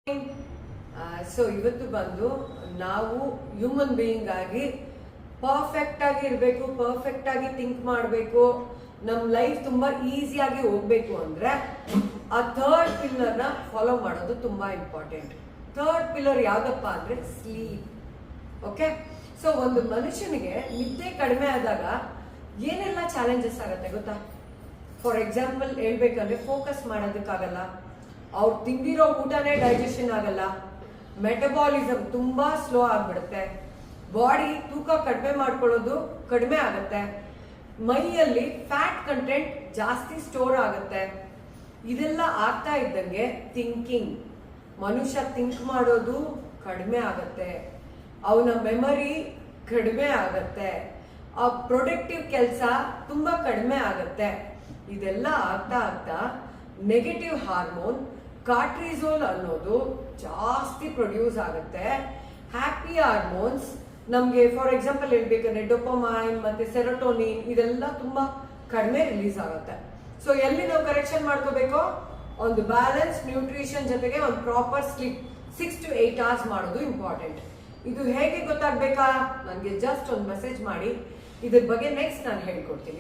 So ಇವತ್ತು ಬಂದು ನಾವು ಹ್ಯೂಮನ್ ಬೀಯಿಂಗ್ ಆಗಿ ಪರ್ಫೆಕ್ಟ್ ಆಗಿ ಇರಬೇಕು, ಪರ್ಫೆಕ್ಟ್ ಆಗಿ ಥಿಂಕ್ ಮಾಡಬೇಕು, ನಮ್ಮ ಲೈಫ್ ತುಂಬಾ ಈಸಿಯಾಗಿ ಹೋಗ್ಬೇಕು ಅಂದ್ರೆ ಆ ಥರ್ಡ್ ಪಿಲ್ಲರ್ನ ಫಾಲೋ ಮಾಡೋದು ತುಂಬಾ ಇಂಪಾರ್ಟೆಂಟ್. ಥರ್ಡ್ ಪಿಲ್ಲರ್ ಯಾವ್ದಪ್ಪ ಅಂದ್ರೆ ಸ್ಲೀಪ್. ಓಕೆ, ಸೊ ಒಂದು ಮನುಷ್ಯನಿಗೆ ನಿದ್ದೆ ಕಡಿಮೆ ಆದಾಗ ಏನೆಲ್ಲ ಚಾಲೆಂಜಸ್ ಆಗುತ್ತೆ ಗೊತ್ತಾ? ಫಾರ್ ಎಕ್ಸಾಂಪಲ್ ಹೇಳ್ಬೇಕಂದ್ರೆ ಫೋಕಸ್ ಮಾಡೋದಕ್ಕಾಗಲ್ಲ, ಅವ್ರು ತಿಂದಿರೋ ಊಟನೇ ಡೈಜೆಷನ್ ಆಗಲ್ಲ, ಮೆಟಬಾಲಿಸಮ್ ತುಂಬಾ ಸ್ಲೋ ಆಗ್ಬಿಡುತ್ತೆ, ಬಾಡಿ ತೂಕ ಕಡಿಮೆ ಮಾಡ್ಕೊಳ್ಳೋದು ಕಡಿಮೆ ಆಗುತ್ತೆ, ಮೈಯಲ್ಲಿ ಫ್ಯಾಟ್ ಕಂಟೆಂಟ್ ಜಾಸ್ತಿ ಸ್ಟೋರ್ ಆಗುತ್ತೆ. ಇದೆಲ್ಲ ಆಗ್ತಾ ಇದ್ದಂಗೆ ಥಿಂಕಿಂಗ್, ಮನುಷ್ಯ ಥಿಂಕ್ ಮಾಡೋದು ಕಡಿಮೆ ಆಗತ್ತೆ, ಅವನ ಮೆಮರಿ ಕಡಿಮೆ ಆಗತ್ತೆ, ಆ ಪ್ರೊಡಕ್ಟಿವ್ ಕೆಲಸ ತುಂಬಾ ಕಡಿಮೆ ಆಗತ್ತೆ. ಇದೆಲ್ಲ ಆಗ್ತಾ ಆಗ್ತಾ ನೆಗೆಟಿವ್ ಹಾರ್ಮೋನ್ ಕಾರ್ಟಿಸೋಲ್ ಅನ್ನೋದು ಜಾಸ್ತಿ ಪ್ರೊಡ್ಯೂಸ್ ಆಗುತ್ತೆ. ಹ್ಯಾಪಿ ಹಾರ್ಮೋನ್ಸ್ ನಮ್ಗೆ ಫಾರ್ ಎಕ್ಸಾಂಪಲ್ ಹೇಳ್ಬೇಕಂದ್ರೆ ಡೋಪಮೈನ್ ಮತ್ತೆ ಸೆರೋಟೋನಿನ್ ಇದೆಲ್ಲ ತುಂಬಾ ಕಡಿಮೆ ರಿಲೀಸ್ ಆಗುತ್ತೆ. ಸೊ ಎಲ್ಲಿ ನಾವು ಕರೆಕ್ಷನ್ ಮಾಡ್ಕೋಬೇಕು? ಒಂದು ಬ್ಯಾಲೆನ್ಸ್ ನ್ಯೂಟ್ರಿಷನ್ ಜೊತೆಗೆ ಒಂದು ಪ್ರಾಪರ್ ಸ್ಲೀಪ್ 6 to 8 hours ಮಾಡೋದು ಇಂಪಾರ್ಟೆಂಟ್. ಇದು ಹೇಗೆ ಗೊತ್ತಾಗ್ಬೇಕಾ? ನನಗೆ ಜಸ್ಟ್ ಒಂದು ಮೆಸೇಜ್ ಮಾಡಿ, ಇದ್ರ ಬಗ್ಗೆ ನೆಕ್ಸ್ಟ್ ನಾನು ಹೇಳ್ಕೊಡ್ತೀನಿ.